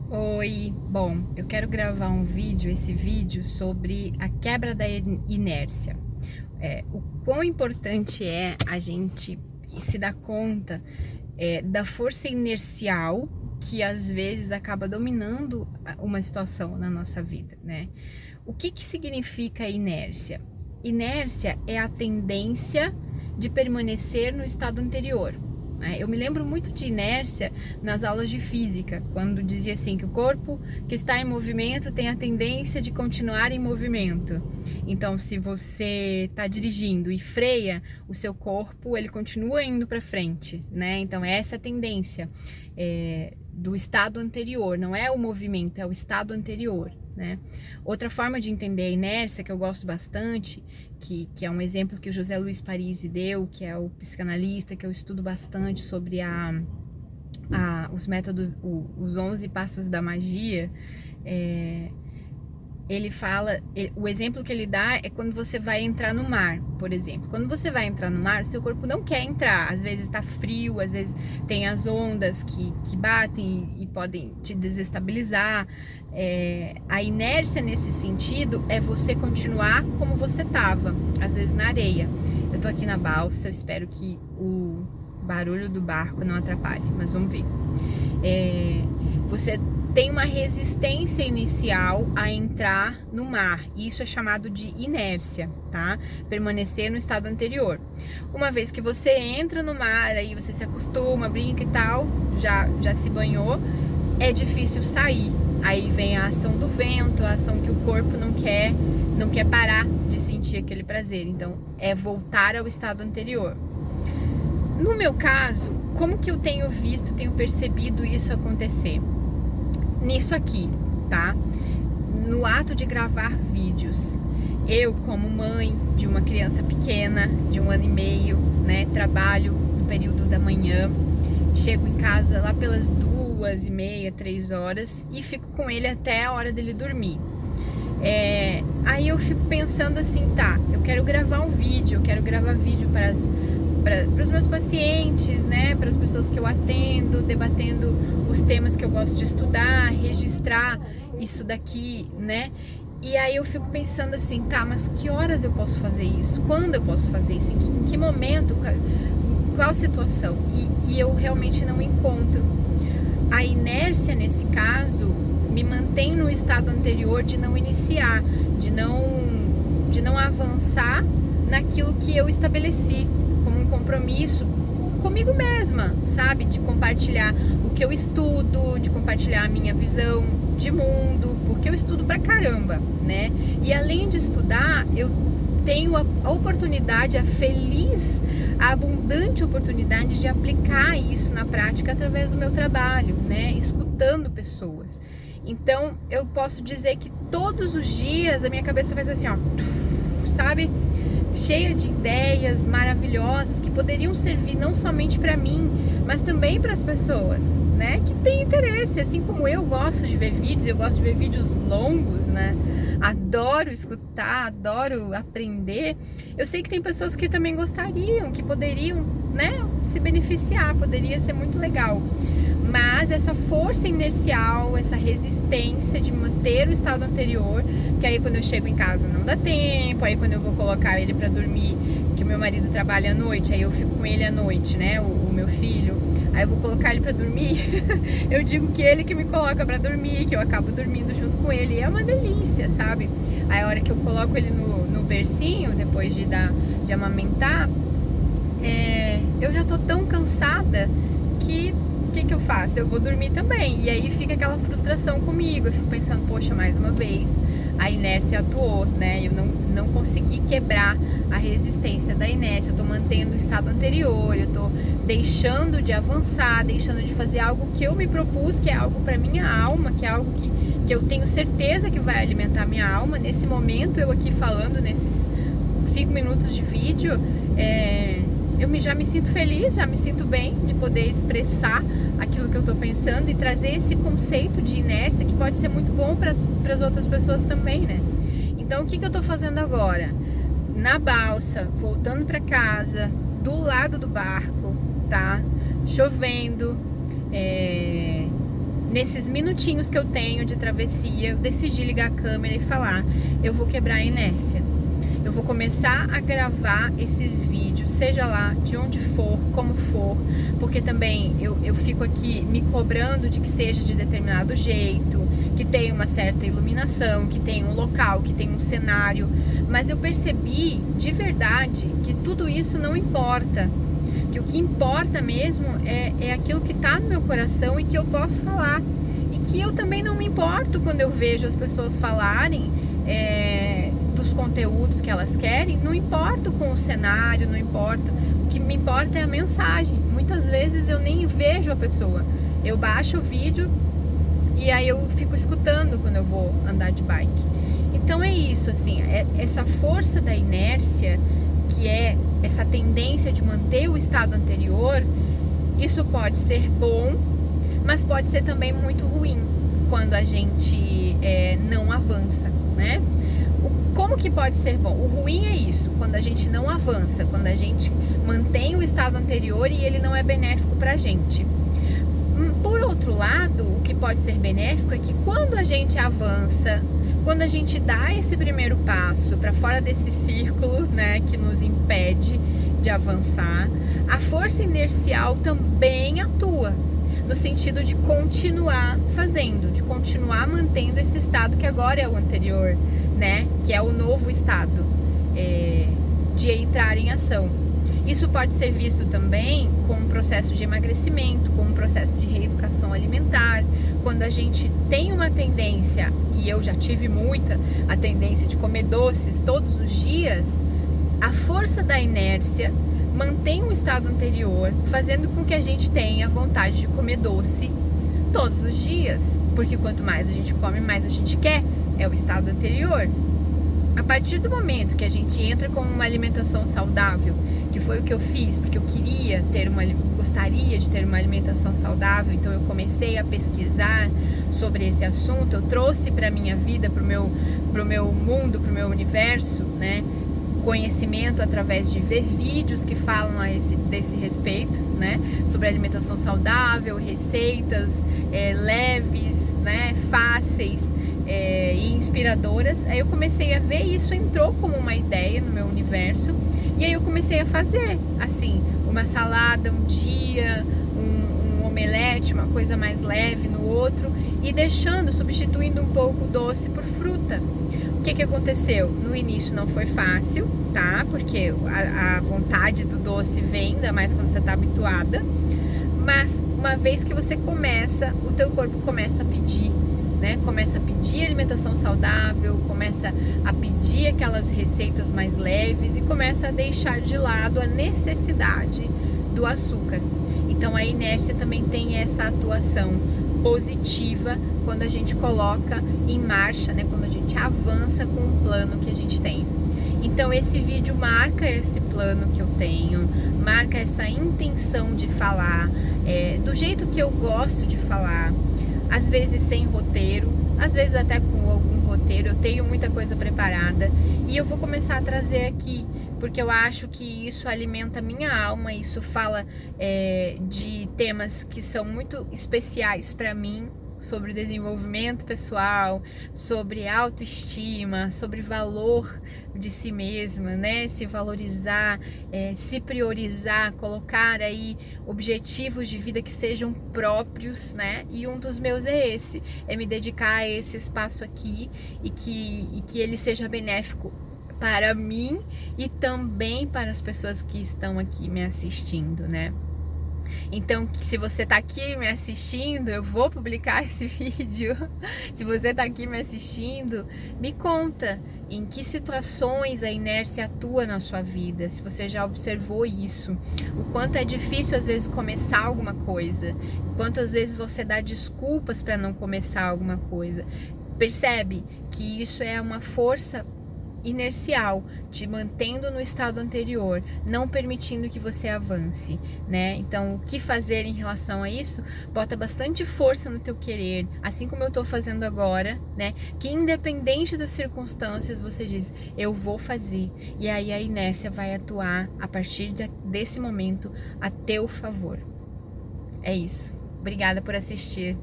Oi, bom, eu quero gravar esse vídeo sobre a quebra da inércia. O quão importante é a gente se dar conta da força inercial que às vezes acaba dominando uma situação na nossa vida, né? O que significa inércia? Inércia é a tendência de permanecer no estado anterior. Eu me lembro muito de inércia nas aulas de física, quando dizia assim que o corpo que está em movimento tem a tendência de continuar em movimento. Então, se você está dirigindo e freia, o seu corpo ele continua indo para frente, né? Então, essa é a tendência do estado anterior, não é o movimento, é o estado anterior, né? Outra forma de entender a inércia que eu gosto bastante, que é um exemplo que o José Luiz Parisi deu, que é o psicanalista que eu estudo bastante sobre os métodos, os 11 passos da magia. Ele fala, o exemplo que ele dá é quando você vai entrar no mar, por exemplo. Quando você vai entrar no mar, seu corpo não quer entrar. Às vezes está frio, às vezes tem as ondas que batem e podem te desestabilizar. A inércia nesse sentido é você continuar como você estava, às vezes na areia. Eu tô aqui na balsa, eu espero que o barulho do barco não atrapalhe, mas vamos ver. Você tem uma resistência inicial a entrar no mar. Isso é chamado de inércia, tá? Permanecer no estado anterior. Uma vez que você entra no mar, aí você se acostuma, brinca e tal, já se banhou, é difícil sair. Aí vem a ação do vento, a ação que o corpo não quer parar de sentir aquele prazer. Então, é voltar ao estado anterior. No meu caso, como que eu tenho percebido isso acontecer? Nisso aqui, tá? No ato de gravar vídeos, eu como mãe de uma criança pequena, de 1 ano e meio, né? Trabalho no período da manhã, chego em casa lá pelas 2h30, 3h e fico com ele até a hora dele dormir. Aí eu fico pensando assim, tá, eu quero gravar um vídeo, eu quero gravar vídeo para os meus pacientes, né, para as pessoas que eu atendo, debatendo os temas que eu gosto de estudar, registrar isso daqui, né? E aí eu fico pensando assim, tá, mas que horas eu posso fazer isso? Quando eu posso fazer isso? Em que momento? Qual situação? E eu realmente não encontro. A inércia nesse caso me mantém no estado anterior de não iniciar, de não avançar naquilo que eu estabeleci como um compromisso comigo mesma, sabe? De compartilhar o que eu estudo, de compartilhar a minha visão de mundo, porque eu estudo pra caramba, né? E além de estudar, eu tenho a oportunidade, a abundante oportunidade de aplicar isso na prática através do meu trabalho, né? Escutando pessoas. Então, eu posso dizer que todos os dias a minha cabeça faz assim, ó, sabe? Cheia de ideias maravilhosas que poderiam servir não somente para mim, mas também para as pessoas, né? Que têm interesse, assim como eu gosto de ver vídeos, eu gosto de ver vídeos longos, né? Adoro escutar, adoro aprender. Eu sei que tem pessoas que também gostariam, que poderiam, né, se beneficiar, poderia ser muito legal. Mas essa força inercial, essa resistência de manter o estado anterior, que aí quando eu chego em casa não dá tempo, aí quando eu vou colocar ele para dormir, que o meu marido trabalha à noite, aí eu fico com ele à noite, né, o meu filho, aí eu vou colocar ele para dormir, eu digo que ele que me coloca para dormir, que eu acabo dormindo junto com ele, e é uma delícia, sabe? Aí a hora que eu coloco ele no bercinho, depois de amamentar, eu já tô tão cansada que o que eu faço? Eu vou dormir também. E aí fica aquela frustração comigo. Eu fico pensando, poxa, mais uma vez a inércia atuou, né? Eu não consegui quebrar a resistência da inércia. Eu tô mantendo o estado anterior. Eu tô deixando de avançar, deixando de fazer algo que eu me propus, que é algo para minha alma, que é algo que eu tenho certeza que vai alimentar minha alma. Nesse momento, eu aqui falando, nesses 5 minutos de vídeo, eu já me sinto feliz, já me sinto bem de poder expressar aquilo que eu tô pensando e trazer esse conceito de inércia que pode ser muito bom para as outras pessoas também, né? Então, o que eu tô fazendo agora? Na balsa, voltando para casa, do lado do barco, tá? Chovendo, nesses minutinhos que eu tenho de travessia, eu decidi ligar a câmera e falar: eu vou quebrar a inércia. Eu vou começar a gravar esses vídeos, seja lá de onde for, como for, porque também eu fico aqui me cobrando de que seja de determinado jeito, que tenha uma certa iluminação, que tenha um local, que tenha um cenário, mas eu percebi de verdade que tudo isso não importa, que o que importa mesmo é aquilo que está no meu coração e que eu posso falar, e que eu também não me importo quando eu vejo as pessoas falarem dos conteúdos que elas querem, não importa com o cenário, não importa, o que me importa é a mensagem. Muitas vezes eu nem vejo a pessoa, eu baixo o vídeo e aí eu fico escutando quando eu vou andar de bike. Então é isso, assim, essa força da inércia, que é essa tendência de manter o estado anterior, isso pode ser bom, mas pode ser também muito ruim quando a gente não avança, né? Como que pode ser bom? O ruim é isso, quando a gente não avança, quando a gente mantém o estado anterior e ele não é benéfico pra gente. Por outro lado, o que pode ser benéfico é que quando a gente avança, quando a gente dá esse primeiro passo para fora desse círculo, né, que nos impede de avançar, a força inercial também atua, no sentido de continuar fazendo, de continuar mantendo esse estado que agora é o anterior, né? Que é o novo estado de entrar em ação. Isso pode ser visto também como um processo de emagrecimento, como um processo de reeducação alimentar. Quando a gente tem uma tendência, e eu já tive muita, a tendência de comer doces todos os dias, a força da inércia mantém o estado anterior, fazendo com que a gente tenha vontade de comer doce todos os dias, porque quanto mais a gente come, mais a gente quer, é o estado anterior. A partir do momento que a gente entra com uma alimentação saudável, que foi o que eu fiz, porque eu gostaria de ter uma alimentação saudável, então eu comecei a pesquisar sobre esse assunto, eu trouxe para minha vida, para o meu mundo, para o meu universo, né? Conhecimento através de ver vídeos que falam desse respeito, né? Sobre alimentação saudável, receitas leves, né? Fáceis e inspiradoras. Aí eu comecei a ver, isso entrou como uma ideia no meu universo, e aí eu comecei a fazer assim, uma salada um dia, um omelete, uma coisa mais leve no outro, e substituindo um pouco o doce por fruta. O que aconteceu? No início não foi fácil, tá? Porque a vontade do doce vem, ainda mais quando você tá habituada. Mas uma vez que você começa, o teu corpo começa a pedir, né? Começa a pedir alimentação saudável, começa a pedir aquelas receitas mais leves e começa a deixar de lado a necessidade do açúcar. Então a inércia também tem essa atuação positiva quando a gente coloca em marcha, né? Quando a gente avança com o plano que a gente tem. Então esse vídeo marca esse plano que eu tenho, marca essa intenção de falar do jeito que eu gosto de falar, às vezes sem roteiro, às vezes até com algum roteiro. Eu tenho muita coisa preparada e eu vou começar a trazer aqui, porque eu acho que isso alimenta a minha alma, isso fala de temas que são muito especiais para mim, sobre desenvolvimento pessoal, sobre autoestima, sobre valor de si mesma, né? Se valorizar, se priorizar, colocar aí objetivos de vida que sejam próprios, né? E um dos meus é esse, me dedicar a esse espaço aqui e que ele seja benéfico para mim e também para as pessoas que estão aqui me assistindo, né? Então, se você tá aqui me assistindo, eu vou publicar esse vídeo. Se você tá aqui me assistindo, me conta em que situações a inércia atua na sua vida, se você já observou isso, o quanto é difícil às vezes começar alguma coisa, o quanto às vezes você dá desculpas para não começar alguma coisa. Percebe que isso é uma força inercial, te mantendo no estado anterior, não permitindo que você avance, né? Então, o que fazer em relação a isso? Bota bastante força no teu querer, assim como eu tô fazendo agora, né? Que independente das circunstâncias, você diz, eu vou fazer. E aí a inércia vai atuar a partir desse momento a teu favor. É isso. Obrigada por assistir.